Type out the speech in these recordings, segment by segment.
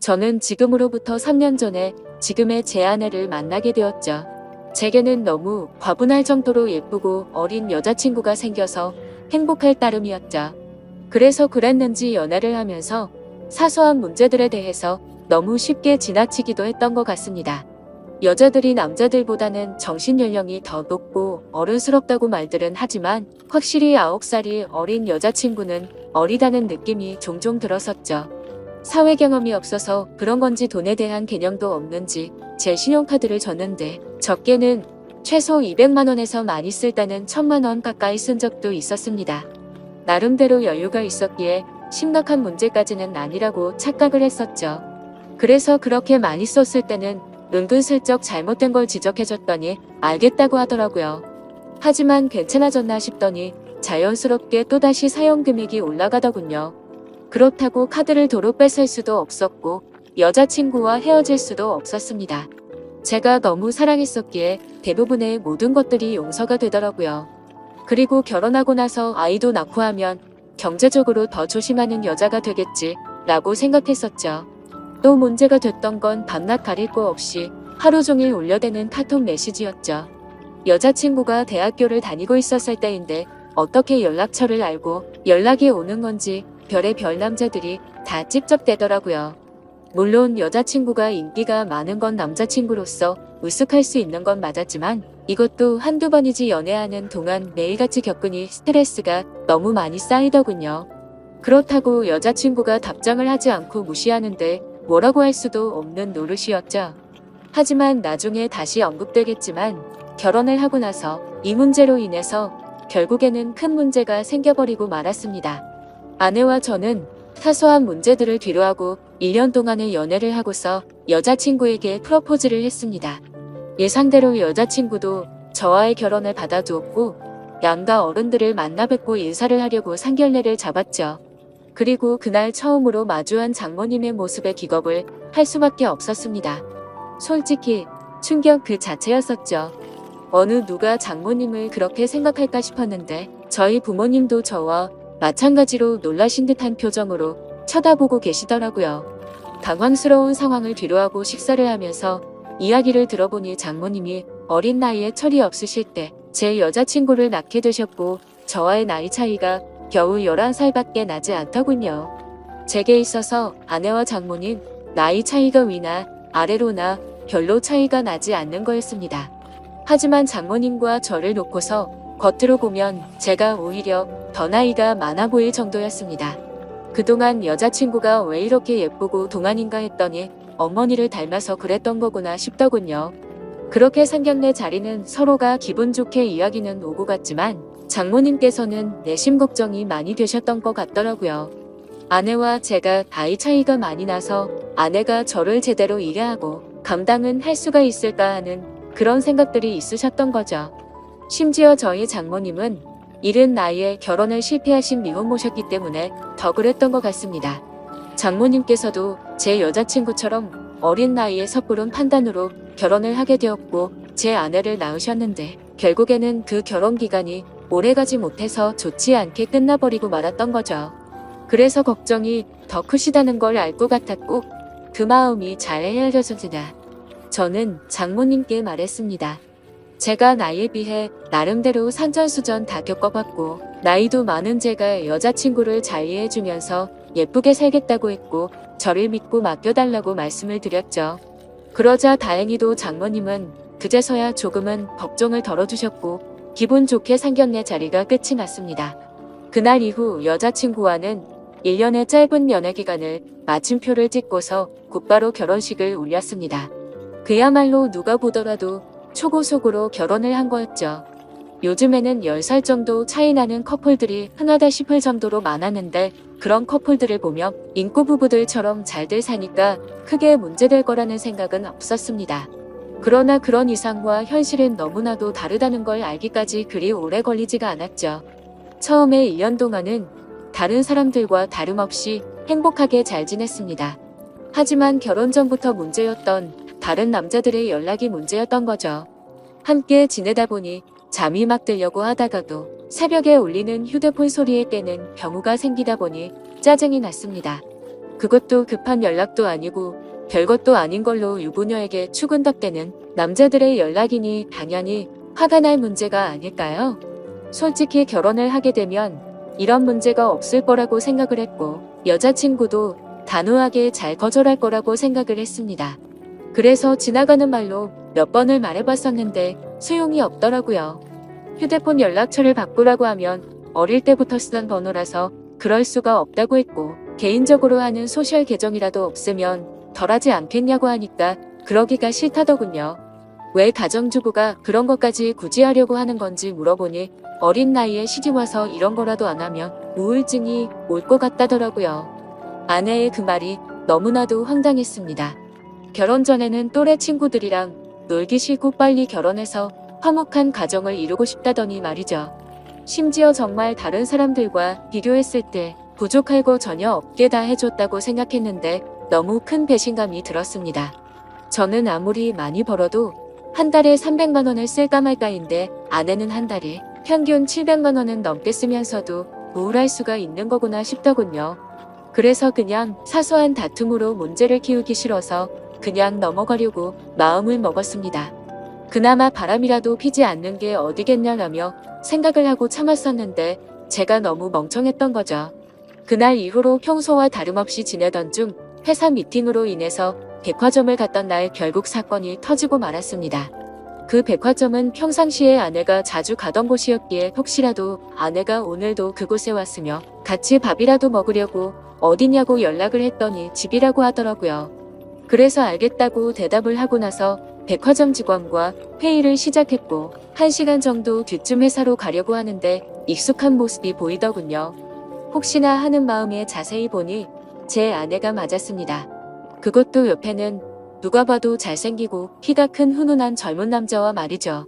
저는 지금으로부터 3년 전에 지금의 제 아내를 만나게 되었죠. 제게는 너무 과분할 정도로 예쁘고 어린 여자친구가 생겨서 행복할 따름이었죠. 그래서 그랬는지 연애를 하면서 사소한 문제들에 대해서 너무 쉽게 지나치기도 했던 것 같습니다. 여자들이 남자들보다는 정신연령이 더 높고 어른스럽다고 말들은 하지만 확실히 9살이 어린 여자친구는 어리다는 느낌이 종종 들었었죠. 사회 경험이 없어서 그런 건지 돈에 대한 개념도 없는지 제 신용카드를 줬는데 적게는 최소 200만 원에서 많이 쓸 때는 1000만 원 가까이 쓴 적도 있었습니다. 나름대로 여유가 있었기에 심각한 문제까지는 아니라고 착각을 했었죠. 그래서 그렇게 많이 썼을 때는 은근슬쩍 잘못된 걸 지적해줬더니 알겠다고 하더라고요. 하지만 괜찮아졌나 싶더니 자연스럽게 또다시 사용 금액이 올라가더군요. 그렇다고 카드를 도로 뺏을 수도 없었고 여자친구와 헤어질 수도 없었습니다. 제가 너무 사랑했었기에 대부분의 모든 것들이 용서가 되더라고요. 그리고 결혼하고 나서 아이도 낳고 하면 경제적으로 더 조심하는 여자가 되겠지 라고 생각했었죠. 또 문제가 됐던 건 밤낮 가릴 거 없이 하루 종일 울려대는 카톡 메시지였죠. 여자친구가 대학교를 다니고 있었을 때인데 어떻게 연락처를 알고 연락이 오는 건지 별의별 남자들이 다 찝쩍대더라고요. 물론 여자친구가 인기가 많은 건 남자친구로서 으쓱할 수 있는 건 맞았지만 이것도 한두 번이지 연애하는 동안 매일같이 겪으니 스트레스가 너무 많이 쌓이더군요. 그렇다고 여자친구가 답장을 하지 않고 무시하는데 뭐라고 할 수도 없는 노릇이었죠. 하지만 나중에 다시 언급되겠지만 결혼을 하고 나서 이 문제로 인해서 결국에는 큰 문제가 생겨버리고 말았습니다. 아내와 저는 사소한 문제들을 뒤로하고 1년 동안의 연애를 하고서 여자친구에게 프로포즈를 했습니다. 예상대로 여자친구도 저와의 결혼을 받아주었고 양가 어른들을 만나 뵙고 인사를 하려고 상견례를 잡았죠. 그리고 그날 처음으로 마주한 장모님의 모습에 기겁을 할 수밖에 없었습니다. 솔직히 충격 그 자체였었죠. 어느 누가 장모님을 그렇게 생각할까 싶었는데 저희 부모님도 저와 마찬가지로 놀라신 듯한 표정으로 쳐다보고 계시더라고요. 당황스러운 상황을 뒤로하고 식사를 하면서 이야기를 들어보니 장모님이 어린 나이에 철이 없으실 때 제 여자친구를 낳게 되셨고 저와의 나이 차이가 겨우 11살밖에 나지 않더군요. 제게 있어서 아내와 장모님 나이 차이가 위나 아래로나 별로 차이가 나지 않는 거였습니다. 하지만 장모님과 저를 놓고서 겉으로 보면 제가 오히려 더 나이가 많아 보일 정도였습니다. 그동안 여자친구가 왜 이렇게 예쁘고 동안인가 했더니 어머니를 닮아서 그랬던 거구나 싶더군요. 그렇게 상견례 자리는 서로가 기분 좋게 이야기는 오고 갔지만 장모님께서는 내심 걱정이 많이 되셨던 것 같더라고요. 아내와 제가 나이 차이가 많이 나서 아내가 저를 제대로 이해하고 감당은 할 수가 있을까 하는 그런 생각들이 있으셨던 거죠. 심지어 저희 장모님은 이른 나이에 결혼을 실패하신 미혼모셨기 때문에 더 그랬던 것 같습니다. 장모님께서도 제 여자친구처럼 어린 나이에 섣부른 판단으로 결혼을 하게 되었고 제 아내를 낳으셨는데 결국에는 그 결혼 기간이 오래가지 못해서 좋지 않게 끝나버리고 말았던 거죠. 그래서 걱정이 더 크시다는 걸 알 것 같았고 그 마음이 잘 헤아려졌으나 저는 장모님께 말했습니다. 제가 나이에 비해 나름대로 산전수전 다 겪어봤고 나이도 많은 제가 여자친구를 잘 이해해주면서 예쁘게 살겠다고 했고 저를 믿고 맡겨달라고 말씀을 드렸죠. 그러자 다행히도 장모님은 그제서야 조금은 걱정을 덜어주셨고 기분 좋게 상견례 자리가 끝이 났습니다. 그날 이후 여자친구와는 1년의 짧은 연애 기간을 마침표를 찍고서 곧바로 결혼식을 올렸습니다. 그야말로 누가 보더라도 초고속으로 결혼을 한 거였죠. 요즘에는 10살 정도 차이 나는 커플들이 흔하다 싶을 정도로 많았는데 그런 커플들을 보며 인고 부부들처럼 잘들 사니까 크게 문제될 거라는 생각은 없었습니다. 그러나 그런 이상과 현실은 너무나도 다르다는 걸 알기까지 그리 오래 걸리지가 않았죠. 처음에 1년 동안은 다른 사람들과 다름없이 행복하게 잘 지냈습니다. 하지만 결혼 전부터 문제였던 다른 남자들의 연락이 문제였던 거죠. 함께 지내다 보니 잠이 막 들려고 하다가도 새벽에 울리는 휴대폰 소리에 깨는 경우가 생기다 보니 짜증이 났습니다. 그것도 급한 연락도 아니고 별것도 아닌 걸로 유부녀에게 추근덕대는 남자들의 연락이니 당연히 화가 날 문제가 아닐까요? 솔직히 결혼을 하게 되면 이런 문제가 없을 거라고 생각을 했고 여자친구도 단호하게 잘 거절할 거라고 생각을 했습니다. 그래서 지나가는 말로 몇 번을 말해봤었는데 소용이 없더라고요. 휴대폰 연락처를 바꾸라고 하면 어릴 때부터 쓰던 번호라서 그럴 수가 없다고 했고 개인적으로 하는 소셜 계정이라도 없으면 덜하지 않겠냐고 하니까 그러기가 싫다더군요. 왜 가정주부가 그런 것까지 굳이 하려고 하는 건지 물어보니 어린 나이에 시집와서 이런 거라도 안 하면 우울증이 올 것 같다더라고요. 아내의 그 말이 너무나도 황당했습니다. 결혼 전에는 또래 친구들이랑 놀기 싫고 빨리 결혼해서 화목한 가정을 이루고 싶다더니 말이죠. 심지어 정말 다른 사람들과 비교했을 때 부족할 거 전혀 없게 다 해줬다고 생각했는데 너무 큰 배신감이 들었습니다. 저는 아무리 많이 벌어도 한 달에 300만 원을 쓸까 말까인데 아내는 한 달에 평균 700만 원은 넘게 쓰면서도 우울할 수가 있는 거구나 싶더군요. 그래서 그냥 사소한 다툼으로 문제를 키우기 싫어서 그냥 넘어가려고 마음을 먹었습니다. 그나마 바람이라도 피지 않는 게 어디겠냐라며 생각을 하고 참았었는데 제가 너무 멍청했던 거죠. 그날 이후로 평소와 다름없이 지내던 중 회사 미팅으로 인해서 백화점을 갔던 날 결국 사건이 터지고 말았습니다. 그 백화점은 평상시에 아내가 자주 가던 곳이었기에 혹시라도 아내가 오늘도 그곳에 왔으며 같이 밥이라도 먹으려고 어디냐고 연락을 했더니 집이라고 하더라고요. 그래서 알겠다고 대답을 하고 나서 백화점 직원과 회의를 시작했고 1시간 정도 뒤쯤 회사로 가려고 하는데 익숙한 모습이 보이더군요. 혹시나 하는 마음에 자세히 보니 제 아내가 맞았습니다. 그것도 옆에는 누가 봐도 잘생기고 키가 큰 훈훈한 젊은 남자와 말이죠.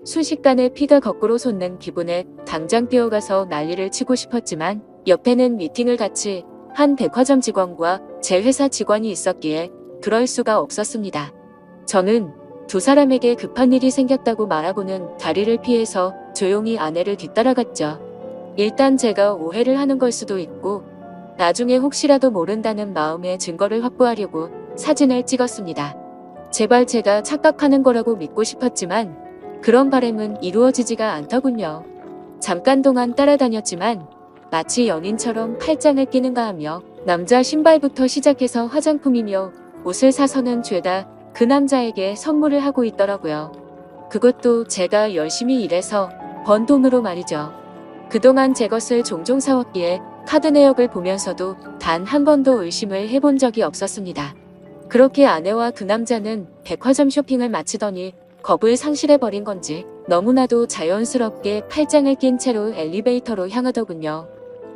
순식간에 피가 거꾸로 솟는 기분에 당장 뛰어가서 난리를 치고 싶었지만 옆에는 미팅을 같이 한 백화점 직원과 제 회사 직원이 있었기에 그럴 수가 없었습니다. 저는 두 사람에게 급한 일이 생겼다고 말하고는 다리를 피해서 조용히 아내를 뒤따라갔죠. 일단 제가 오해를 하는 걸 수도 있고 나중에 혹시라도 모른다는 마음에 증거를 확보하려고 사진을 찍었습니다. 제발 제가 착각하는 거라고 믿고 싶었지만 그런 바람은 이루어지지가 않더군요. 잠깐 동안 따라다녔지만 마치 연인처럼 팔짱을 끼는가 하며 남자 신발부터 시작해서 화장품이며 옷을 사서는 죄다 그 남자에게 선물을 하고 있더라고요. 그것도 제가 열심히 일해서 번 돈으로 말이죠. 그동안 제 것을 종종 사왔기에 카드 내역을 보면서도 단 한 번도 의심을 해본 적이 없었습니다. 그렇게 아내와 그 남자는 백화점 쇼핑을 마치더니 겁을 상실해버린 건지 너무나도 자연스럽게 팔짱을 낀 채로 엘리베이터로 향하더군요.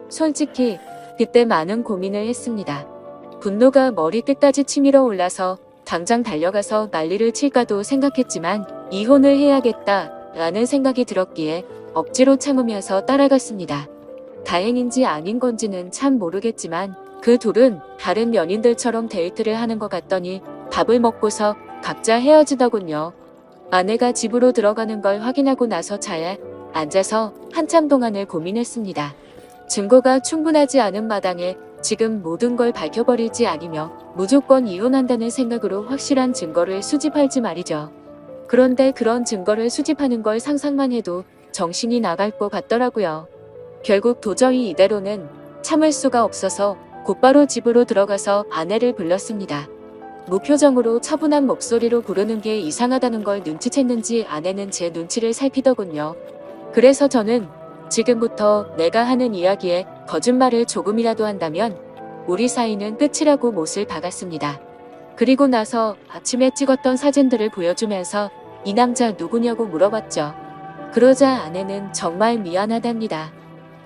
솔직히 그때 많은 고민을 했습니다. 분노가 머리 끝까지 치밀어 올라서 당장 달려가서 난리를 칠까도 생각했지만 이혼을 해야겠다 라는 생각이 들었기에 억지로 참으면서 따라갔습니다. 다행인지 아닌 건지는 참 모르겠지만 그 둘은 다른 연인들처럼 데이트를 하는 것 같더니 밥을 먹고서 각자 헤어지더군요. 아내가 집으로 들어가는 걸 확인하고 나서 차에 앉아서 한참 동안을 고민했습니다. 증거가 충분하지 않은 마당에 지금 모든 걸 밝혀버릴지 아니며 무조건 이혼한다는 생각으로 확실한 증거를 수집할지 말이죠. 그런데 그런 증거를 수집하는 걸 상상만 해도 정신이 나갈 것 같더라고요. 결국 도저히 이대로는 참을 수가 없어서 곧바로 집으로 들어가서 아내를 불렀습니다. 무표정으로 차분한 목소리로 부르는 게 이상하다는 걸 눈치챘는지 아내는 제 눈치를 살피더군요. 그래서 저는 지금부터 내가 하는 이야기에 거짓말을 조금이라도 한다면 우리 사이는 끝이라고 못을 박았습니다. 그리고 나서 아침에 찍었던 사진들을 보여주면서 이 남자 누구냐고 물어봤죠. 그러자 아내는 정말 미안하답니다.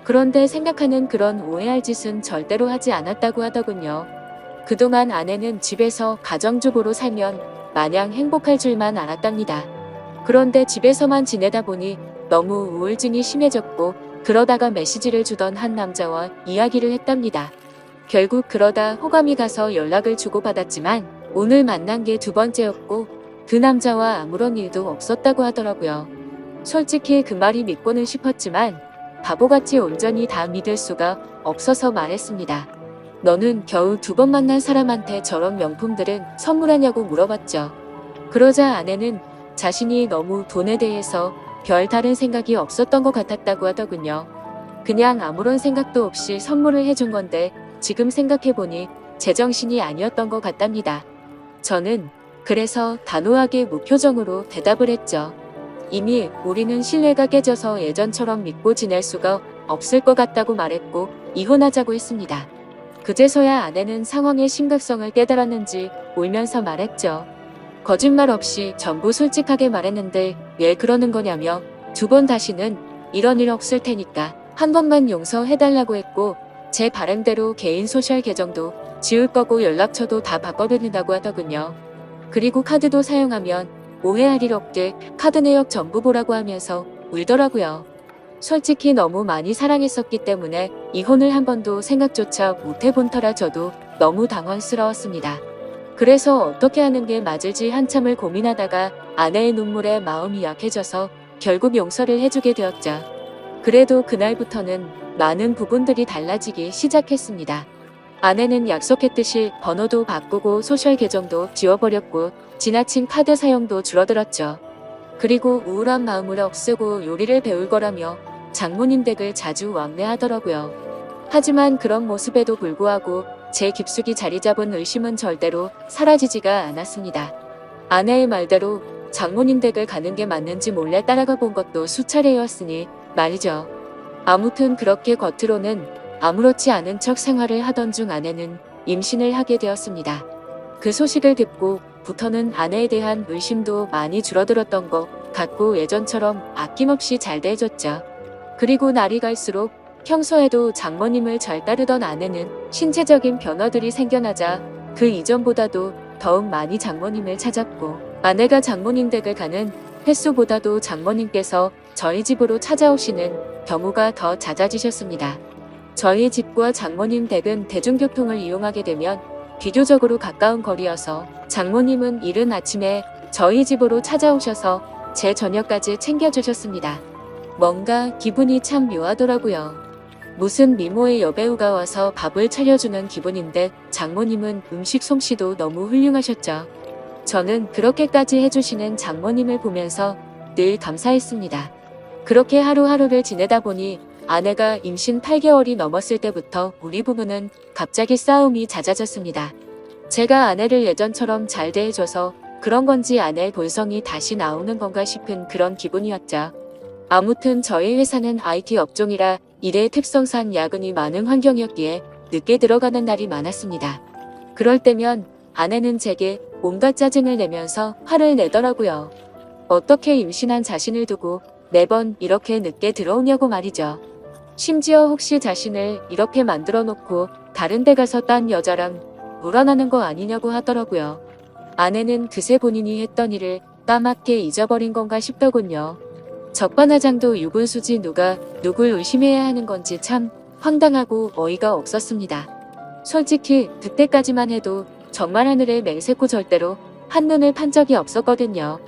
그런데 생각하는 그런 오해할 짓은 절대로 하지 않았다고 하더군요. 그동안 아내는 집에서 가정주부로 살면 마냥 행복할 줄만 알았답니다. 그런데 집에서만 지내다 보니 너무 우울증이 심해졌고 그러다가 메시지를 주던 한 남자와 이야기를 했답니다. 결국 그러다 호감이 가서 연락을 주고받았지만 오늘 만난 게 두 번째였고 그 남자와 아무런 일도 없었다고 하더라고요. 솔직히 그 말이 믿고는 싶었지만 바보같이 온전히 다 믿을 수가 없어서 말했습니다. 너는 겨우 2번 만난 사람한테 저런 명품들은 선물하냐고 물어봤죠. 그러자 아내는 자신이 너무 돈에 대해서 별 다른 생각이 없었던 것 같았다고 하더군요. 그냥 아무런 생각도 없이 선물을 해준 건데 지금 생각해보니 제정신이 아니었던 것 같답니다. 저는 그래서 단호하게 무표정으로 대답을 했죠. 이미 우리는 신뢰가 깨져서 예전처럼 믿고 지낼 수가 없을 것 같다고 말했고 이혼하자고 했습니다. 그제서야 아내는 상황의 심각성을 깨달았는지 울면서 말했죠. 거짓말 없이 전부 솔직하게 말했는데 왜 그러는 거냐며 2번 다시는 이런 일 없을 테니까 한 번만 용서해달라고 했고 제 바람대로 개인 소셜 계정도 지울 거고 연락처도 다 바꿔버린다고 하더군요. 그리고 카드도 사용하면 오해할 일 없게 카드 내역 전부 보라고 하면서 울더라고요. 솔직히 너무 많이 사랑했었기 때문에 이혼을 한 번도 생각조차 못 해본 터라 저도 너무 당황스러웠습니다. 그래서 어떻게 하는 게 맞을지 한참을 고민하다가 아내의 눈물에 마음이 약해져서 결국 용서를 해주게 되었죠. 그래도 그날부터는 많은 부분들이 달라지기 시작했습니다. 아내는 약속했듯이 번호도 바꾸고 소셜 계정도 지워버렸고 지나친 카드 사용도 줄어들었죠. 그리고 우울한 마음을 없애고 요리를 배울 거라며 장모님 댁을 자주 왕래하더라고요. 하지만 그런 모습에도 불구하고 제 깊숙이 자리 잡은 의심은 절대로 사라지지가 않았습니다. 아내의 말대로 장모님 댁을 가는 게 맞는지 몰래 따라가 본 것도 수차례였으니 말이죠. 아무튼 그렇게 겉으로는 아무렇지 않은 척 생활을 하던 중 아내는 임신을 하게 되었습니다. 그 소식을 듣고부터는 아내에 대한 의심도 많이 줄어들었던 것 같고 예전처럼 아낌없이 잘 대해줬죠. 그리고 날이 갈수록 평소에도 장모님을 잘 따르던 아내는 신체적인 변화들이 생겨나자 그 이전보다도 더욱 많이 장모님을 찾았고 아내가 장모님 댁을 가는 횟수보다도 장모님께서 저희 집으로 찾아오시는 경우가 더 잦아지셨습니다. 저희 집과 장모님 댁은 대중교통을 이용하게 되면 비교적으로 가까운 거리여서 장모님은 이른 아침에 저희 집으로 찾아오셔서 제 저녁까지 챙겨주셨습니다. 뭔가 기분이 참 묘하더라고요. 무슨 미모의 여배우가 와서 밥을 차려주는 기분인데 장모님은 음식 솜씨도 너무 훌륭하셨죠. 저는 그렇게까지 해주시는 장모님을 보면서 늘 감사했습니다. 그렇게 하루하루를 지내다 보니 아내가 임신 8개월이 넘었을 때부터 우리 부부는 갑자기 싸움이 잦아졌습니다. 제가 아내를 예전처럼 잘 대해줘서 그런 건지 아내의 본성이 다시 나오는 건가 싶은 그런 기분이었죠. 아무튼 저희 회사는 IT 업종이라 일의 특성상 야근이 많은 환경이었기에 늦게 들어가는 날이 많았습니다. 그럴 때면 아내는 제게 온갖 짜증을 내면서 화를 내더라고요. 어떻게 임신한 자신을 두고 매번 이렇게 늦게 들어오냐고 말이죠. 심지어 혹시 자신을 이렇게 만들어 놓고 다른 데 가서 딴 여자랑 놀아나는 거 아니냐고 하더라고요. 아내는 그새 본인이 했던 일을 까맣게 잊어버린 건가 싶더군요. 적반하장도 유분수지 누가 누굴 의심해야 하는 건지 참 황당하고 어이가 없었습니다. 솔직히 그때까지만 해도 정말 하늘의 맹세코 절대로 한눈을 판 적이 없었거든요.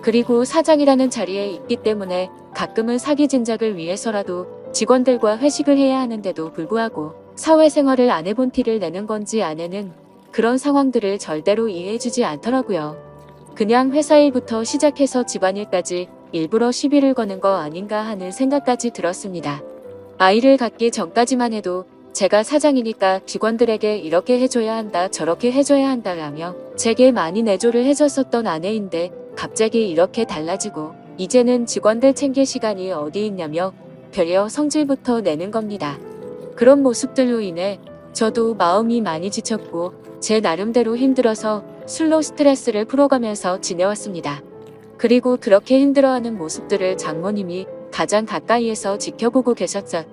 그리고 사장이라는 자리에 있기 때문에 가끔은 사기 진작을 위해서라도 직원들과 회식을 해야 하는데도 불구하고 사회생활을 안 해본 티를 내는 건지 아내는 그런 상황들을 절대로 이해해주지 않더라고요. 그냥 회사 일부터 시작해서 집안일까지 일부러 시비를 거는 거 아닌가 하는 생각까지 들었습니다. 아이를 갖기 전까지만 해도 제가 사장이니까 직원들에게 이렇게 해줘야 한다 저렇게 해줘야 한다라며 제게 많이 내조를 해줬었던 아내인데 갑자기 이렇게 달라지고 이제는 직원들 챙길 시간이 어디 있냐며 별여 성질부터 내는 겁니다. 그런 모습들로 인해 저도 마음이 많이 지쳤고 제 나름대로 힘들어서 술로 스트레스를 풀어가면서 지내왔습니다. 그리고 그렇게 힘들어하는 모습들을 장모님이 가장 가까이에서 지켜보고 계셨죠.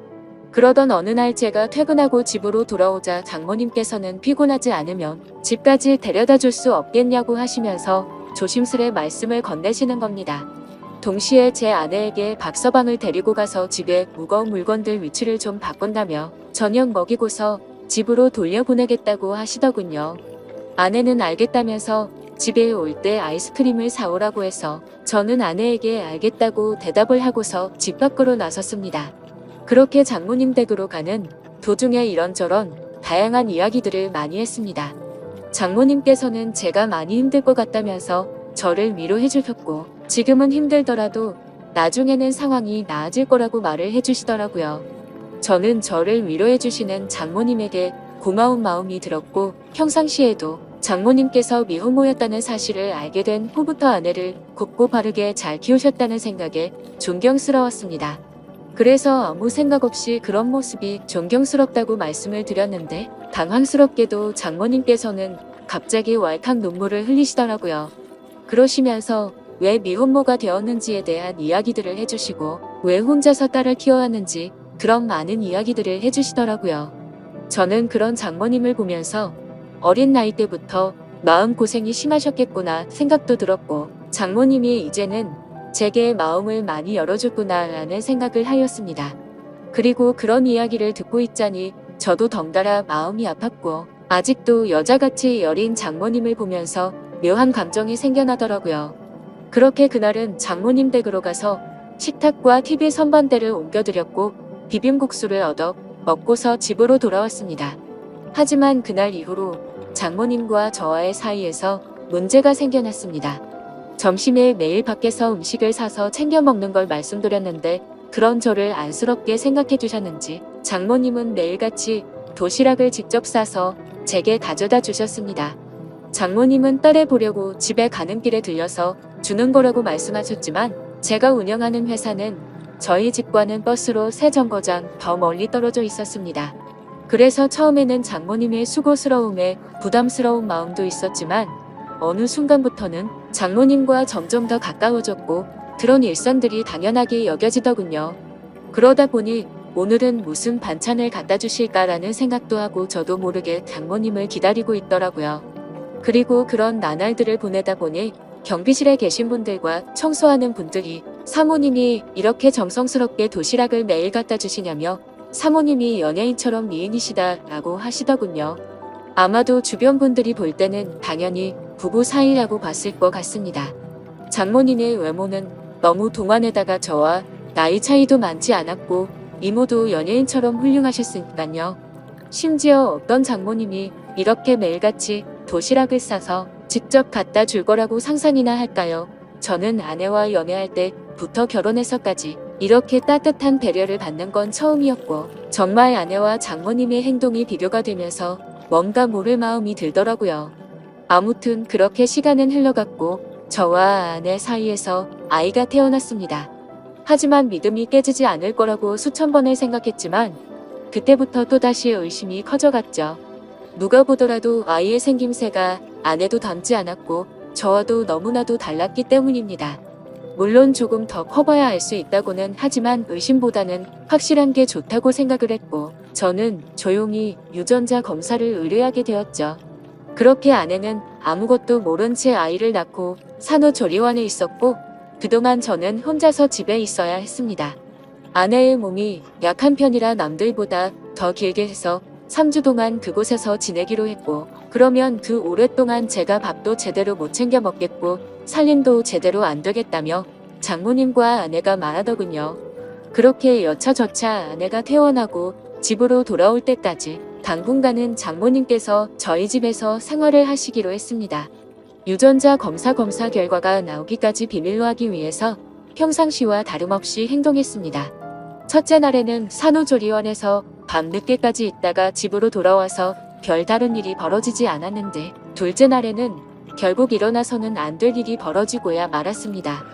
그러던 어느 날 제가 퇴근하고 집으로 돌아오자 장모님께서는 피곤하지 않으면 집까지 데려다 줄 수 없겠냐고 하시면서 조심스레 말씀을 건네시는 겁니다. 동시에 제 아내에게 박서방을 데리고 가서 집에 무거운 물건들 위치를 좀 바꾼다며 저녁 먹이고서 집으로 돌려보내겠다고 하시더군요. 아내는 알겠다면서 집에 올 때 아이스크림을 사오라고 해서 저는 아내에게 알겠다고 대답을 하고서 집 밖으로 나섰습니다. 그렇게 장모님 댁으로 가는 도중에 이런저런 다양한 이야기들을 많이 했습니다. 장모님께서는 제가 많이 힘들 것 같다면서 저를 위로해 주셨고, 지금은 힘들더라도 나중에는 상황이 나아질 거라고 말을 해주시더라고요. 저는 저를 위로해 주시는 장모님에게 고마운 마음이 들었고, 평상시에도 장모님께서 미혼모였다는 사실을 알게 된 후부터 아내를 곱고 바르게 잘 키우셨다는 생각에 존경스러웠습니다. 그래서 아무 생각 없이 그런 모습이 존경스럽다고 말씀을 드렸는데, 당황스럽게도 장모님께서는 갑자기 왈칵 눈물을 흘리시더라고요. 그러시면서 왜 미혼모가 되었는지에 대한 이야기들을 해주시고, 왜 혼자서 딸을 키워왔는지 그런 많은 이야기들을 해주시더라고요. 저는 그런 장모님을 보면서 어린 나이 때부터 마음고생이 심하셨겠구나 생각도 들었고, 장모님이 이제는 제게 마음을 많이 열어줬구나 라는 생각을 하였습니다. 그리고 그런 이야기를 듣고 있자니 저도 덩달아 마음이 아팠고, 아직도 여자같이 여린 장모님을 보면서 묘한 감정이 생겨나더라고요. 그렇게 그날은 장모님 댁으로 가서 식탁과 TV 선반대를 옮겨드렸고, 비빔국수를 얻어 먹고서 집으로 돌아왔습니다. 하지만 그날 이후로 장모님과 저와의 사이에서 문제가 생겨났습니다. 점심에 매일 밖에서 음식을 사서 챙겨 먹는 걸 말씀드렸는데, 그런 저를 안쓰럽게 생각해 주셨는지 장모님은 매일같이 도시락을 직접 싸서 제게 가져다 주셨습니다. 장모님은 딸을 보려고 집에 가는 길에 들려서 주는 거라고 말씀하셨지만, 제가 운영하는 회사는 저희 집과는 버스로 3정거장 더 멀리 떨어져 있었습니다. 그래서 처음에는 장모님의 수고스러움에 부담스러운 마음도 있었지만, 어느 순간부터는 장모님과 점점 더 가까워졌고, 그런 일상들이 당연하게 여겨지더군요. 그러다 보니 오늘은 무슨 반찬을 갖다 주실까라는 생각도 하고 저도 모르게 장모님을 기다리고 있더라고요. 그리고 그런 나날들을 보내다 보니 경비실에 계신 분들과 청소하는 분들이 사모님이 이렇게 정성스럽게 도시락을 매일 갖다 주시냐며 사모님이 연예인처럼 미인이시다 라고 하시더군요. 아마도 주변 분들이 볼 때는 당연히 부부 사이라고 봤을 것 같습니다. 장모님의 외모는 너무 동안에다가 저와 나이 차이도 많지 않았고, 이모도 연예인처럼 훌륭하셨으니까요. 심지어 어떤 장모님이 이렇게 매일같이 도시락을 싸서 직접 갖다 줄 거라고 상상이나 할까요? 저는 아내와 연애할 때부터 결혼해서까지 이렇게 따뜻한 배려를 받는 건 처음이었고, 정말 아내와 장모님의 행동이 비교가 되면서 뭔가 모를 마음이 들더라고요. 아무튼 그렇게 시간은 흘러갔고, 저와 아내 사이에서 아이가 태어났습니다. 하지만 믿음이 깨지지 않을 거라고 수천 번을 생각했지만, 그때부터 또다시 의심이 커져갔죠. 누가 보더라도 아이의 생김새가 아내도 닮지 않았고, 저와도 너무나도 달랐기 때문입니다. 물론 조금 더 커봐야 알 수 있다고는 하지만 의심보다는 확실한 게 좋다고 생각을 했고, 저는 조용히 유전자 검사를 의뢰하게 되었죠. 그렇게 아내는 아무것도 모른 채 아이를 낳고 산후조리원에 있었고, 그동안 저는 혼자서 집에 있어야 했습니다. 아내의 몸이 약한 편이라 남들보다 더 길게 해서 3주 동안 그곳에서 지내기로 했고, 그러면 그 오랫동안 제가 밥도 제대로 못 챙겨 먹겠고 살림도 제대로 안 되겠다며 장모님과 아내가 말하더군요. 그렇게 여차저차 아내가 퇴원하고 집으로 돌아올 때까지 당분간은 장모님께서 저희 집에서 생활을 하시기로 했습니다. 유전자 검사 결과가 나오기까지 비밀로 하기 위해서 평상시와 다름없이 행동했습니다. 첫째 날에는 산후조리원에서 밤늦게까지 있다가 집으로 돌아와서 별다른 일이 벌어지지 않았는데, 둘째 날에는 결국 일어나서는 안 될 일이 벌어지고야 말았습니다.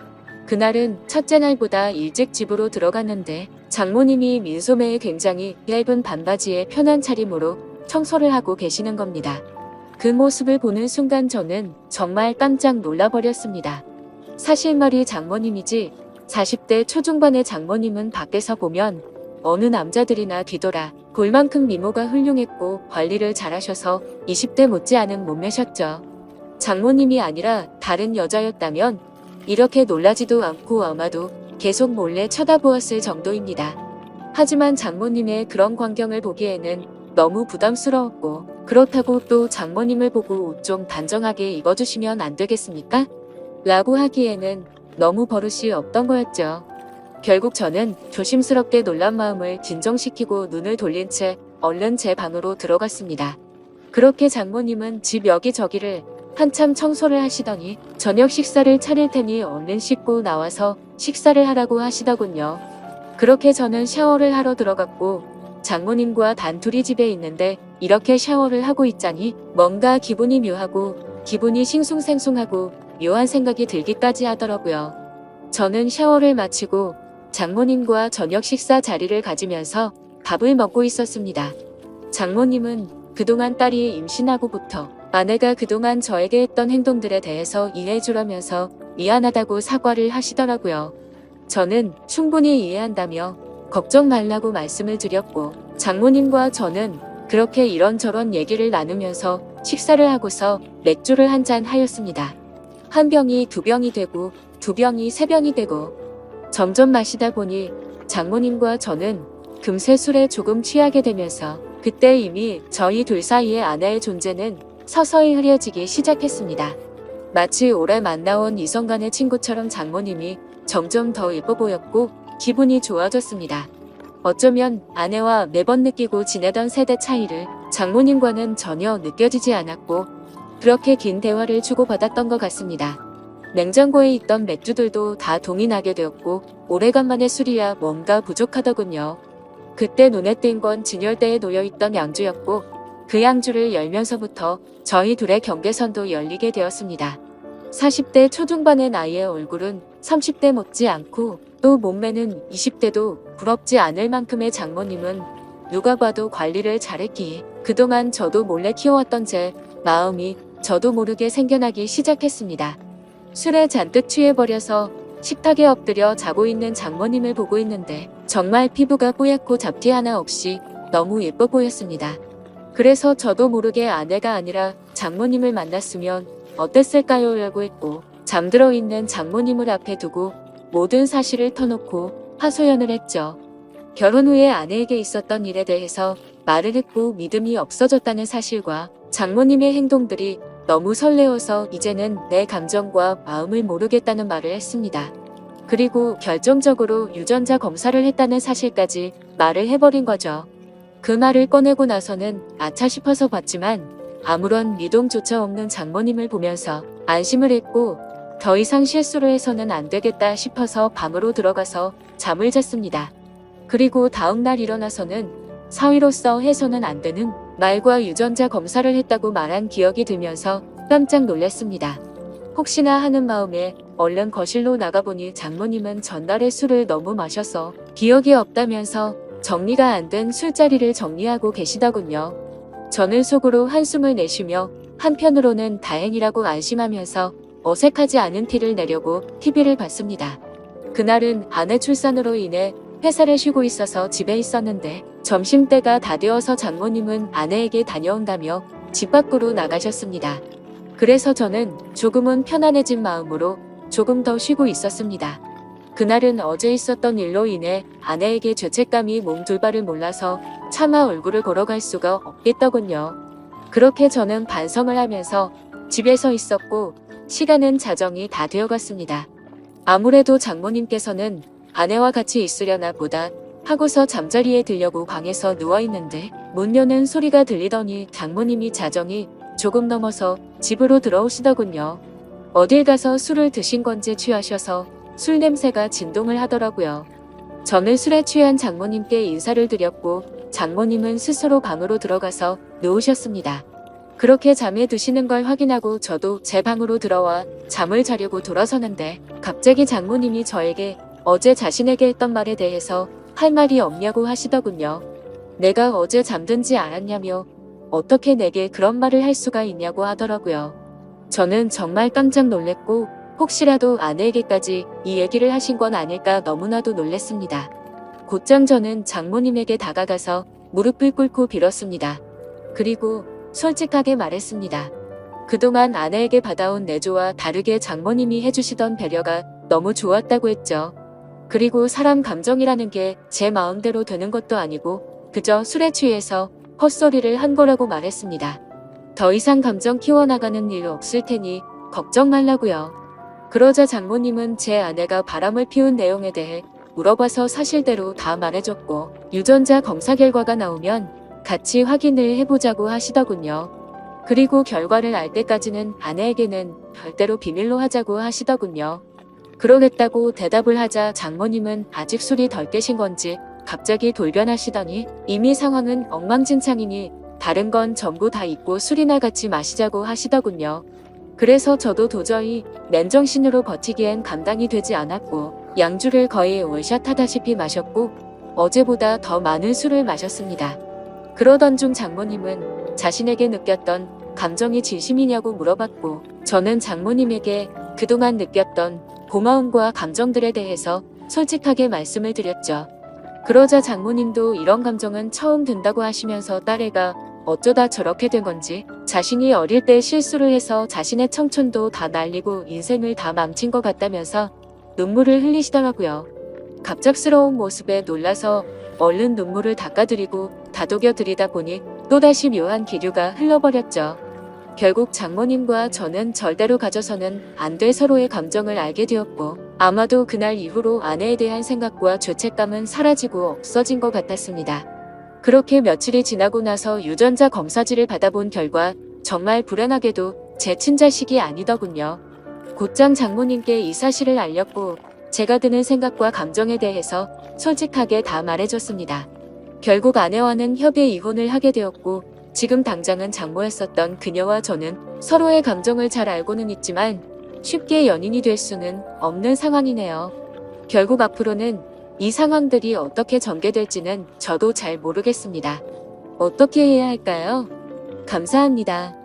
그날은 첫째 날보다 일찍 집으로 들어갔는데, 장모님이 민소매에 굉장히 얇은 반바지에 편한 차림으로 청소를 하고 계시는 겁니다. 그 모습을 보는 순간 저는 정말 깜짝 놀라버렸습니다. 사실 말이 장모님이지 40대 초중반의 장모님은 밖에서 보면 어느 남자들이나 뒤돌아 볼 만큼 미모가 훌륭했고 관리를 잘하셔서 20대 못지않은 몸매셨죠. 장모님이 아니라 다른 여자였다면 이렇게 놀라지도 않고 아마도 계속 몰래 쳐다보았을 정도입니다. 하지만 장모님의 그런 광경을 보기에는 너무 부담스러웠고, 그렇다고 또 장모님을 보고 옷 좀 단정하게 입어주시면 안 되겠습니까? 라고 하기에는 너무 버릇이 없던 거였죠. 결국 저는 조심스럽게 놀란 마음을 진정시키고 눈을 돌린 채 얼른 제 방으로 들어갔습니다. 그렇게 장모님은 집 여기저기를 한참 청소를 하시더니 저녁 식사를 차릴 테니 얼른 씻고 나와서 식사를 하라고 하시더군요. 그렇게 저는 샤워를 하러 들어갔고 장모님과 단둘이 집에 있는데 이렇게 샤워를 하고 있자니 뭔가 기분이 묘하고 기분이 싱숭생숭하고 묘한 생각이 들기까지 하더라고요. 저는 샤워를 마치고 장모님과 저녁 식사 자리를 가지면서 밥을 먹고 있었습니다. 장모님은 그동안 딸이 임신하고부터 아내가 그동안 저에게 했던 행동들에 대해서 이해해주라면서 미안하다고 사과를 하시더라고요. 저는 충분히 이해한다며 걱정 말라고 말씀을 드렸고 장모님과 저는 그렇게 이런저런 얘기를 나누면서 식사를 하고서 맥주를 한 잔 하였습니다. 한 병이 두 병이 되고 두 병이 세 병이 되고 점점 마시다 보니 장모님과 저는 금세 술에 조금 취하게 되면서 그때 이미 저희 둘 사이의 아내의 존재는 서서히 흐려지기 시작했습니다. 마치 오래 만나온 이성 간의 친구처럼 장모님이 점점 더 예뻐 보였고 기분이 좋아졌습니다. 어쩌면 아내와 매번 느끼고 지내던 세대 차이를 장모님과는 전혀 느껴지지 않았고 그렇게 긴 대화를 주고받았던 것 같습니다. 냉장고에 있던 맥주들도 다 동이 나게 되었고 오래간만에 술이야 뭔가 부족하더군요. 그때 눈에 띈 건 진열대에 놓여있던 양주였고 그 양주를 열면서부터 저희 둘의 경계선도 열리게 되었습니다. 40대 초중반의 나이의 얼굴은 30대 못지 않고 또 몸매는 20대도 부럽지 않을 만큼의 장모님은 누가 봐도 관리를 잘했기에 그동안 저도 몰래 키워왔던 제 마음이 저도 모르게 생겨나기 시작했습니다. 술에 잔뜩 취해버려서 식탁에 엎드려 자고 있는 장모님을 보고 있는데 정말 피부가 뽀얗고 잡티 하나 없이 너무 예뻐 보였습니다. 그래서 저도 모르게 아내가 아니라 장모님을 만났으면 어땠을까요? 라고 했고 잠들어 있는 장모님을 앞에 두고 모든 사실을 터놓고 하소연을 했죠. 결혼 후에 아내에게 있었던 일에 대해서 말을 했고 믿음이 없어졌다는 사실과 장모님의 행동들이 너무 설레어서 이제는 내 감정과 마음을 모르겠다는 말을 했습니다. 그리고 결정적으로 유전자 검사를 했다는 사실까지 말을 해버린 거죠. 그 말을 꺼내고 나서는 아차 싶어서 봤지만 아무런 미동조차 없는 장모님을 보면서 안심을 했고 더 이상 실수를 해서는 안 되겠다 싶어서 방으로 들어가서 잠을 잤습니다. 그리고 다음날 일어나서는 사위로서 해서는 안 되는 말과 유전자 검사를 했다고 말한 기억이 들면서 깜짝 놀랐습니다. 혹시나 하는 마음에 얼른 거실로 나가보니 장모님은 전날에 술을 너무 마셔서 기억이 없다면서 정리가 안 된 술자리를 정리하고 계시더군요. 저는 속으로 한숨을 내쉬며 한편으로는 다행이라고 안심하면서 어색하지 않은 티를 내려고 TV를 봤습니다. 그날은 아내 출산으로 인해 회사를 쉬고 있어서 집에 있었는데 점심때가 다 되어서 장모님은 아내에게 다녀온다며 집 밖으로 나가셨습니다. 그래서 저는 조금은 편안해진 마음으로 조금 더 쉬고 있었습니다. 그날은 어제 있었던 일로 인해 아내에게 죄책감이 몸둘바를 몰라서 차마 얼굴을 걸어갈 수가 없겠더군요. 그렇게 저는 반성을 하면서 집에서 있었고 시간은 자정이 다 되어갔습니다. 아무래도 장모님께서는 아내와 같이 있으려나 보다 하고서 잠자리에 들려고 방에서 누워있는데 문 여는 소리가 들리더니 장모님이 자정이 조금 넘어서 집으로 들어오시더군요. 어딜 가서 술을 드신 건지 취하셔서 술 냄새가 진동을 하더라고요. 저는 술에 취한 장모님께 인사를 드렸고 장모님은 스스로 방으로 들어가서 누우셨습니다. 그렇게 잠에 드시는 걸 확인하고 저도 제 방으로 들어와 잠을 자려고 돌아서는데 갑자기 장모님이 저에게 어제 자신에게 했던 말에 대해서 할 말이 없냐고 하시더군요. 내가 어제 잠든지 알았냐며 어떻게 내게 그런 말을 할 수가 있냐고 하더라고요. 저는 정말 깜짝 놀랐고 혹시라도 아내에게까지 이 얘기를 하신 건 아닐까 너무나도 놀랐습니다. 곧장 저는 장모님에게 다가가서 무릎을 꿇고 빌었습니다. 그리고 솔직하게 말했습니다. 그동안 아내에게 받아온 내조와 다르게 장모님이 해주시던 배려가 너무 좋았다고 했죠. 그리고 사람 감정이라는 게 제 마음대로 되는 것도 아니고 그저 술에 취해서 헛소리를 한 거라고 말했습니다. 더 이상 감정 키워나가는 일 없을 테니 걱정 말라고요. 그러자 장모님은 제 아내가 바람을 피운 내용에 대해 물어봐서 사실대로 다 말해줬고 유전자 검사 결과가 나오면 같이 확인을 해보자고 하시더군요. 그리고 결과를 알 때까지는 아내에게는 절대로 비밀로 하자고 하시더군요. 그러겠다고 대답을 하자 장모님은 아직 술이 덜 깨신 건지 갑자기 돌변하시더니 이미 상황은 엉망진창이니 다른 건 전부 다 잊고 술이나 같이 마시자고 하시더군요. 그래서 저도 도저히 맨정신으로 버티기엔 감당이 되지 않았고 양주를 거의 원샷 하다시피 마셨고 어제보다 더 많은 술을 마셨습니다. 그러던 중 장모님은 자신에게 느꼈던 감정이 진심이냐고 물어봤고 저는 장모님에게 그동안 느꼈던 고마움과 감정들에 대해서 솔직하게 말씀을 드렸죠. 그러자 장모님도 이런 감정은 처음 든다고 하시면서 딸애가 어쩌다 저렇게 된 건지 자신이 어릴 때 실수를 해서 자신의 청춘도 다 날리고 인생을 다 망친 것 같다면서 눈물을 흘리시더라고요. 갑작스러운 모습에 놀라서 얼른 눈물을 닦아드리고 다독여드리다 보니 또다시 묘한 기류가 흘러버렸죠. 결국 장모님과 저는 절대로 가져서는 안 될 서로의 감정을 알게 되었고 아마도 그날 이후로 아내에 대한 생각과 죄책감은 사라지고 없어진 것 같았습니다. 그렇게 며칠이 지나고 나서 유전자 검사지를 받아본 결과 정말 불행하게도 제 친자식이 아니더군요. 곧장 장모님께 이 사실을 알렸고 제가 드는 생각과 감정에 대해서 솔직하게 다 말해줬습니다. 결국 아내와는 협의 이혼을 하게 되었고 지금 당장은 장모였었던 그녀와 저는 서로의 감정을 잘 알고는 있지만 쉽게 연인이 될 수는 없는 상황이네요. 결국 앞으로는 이 상황들이 어떻게 전개될지는 저도 잘 모르겠습니다. 어떻게 해야 할까요? 감사합니다.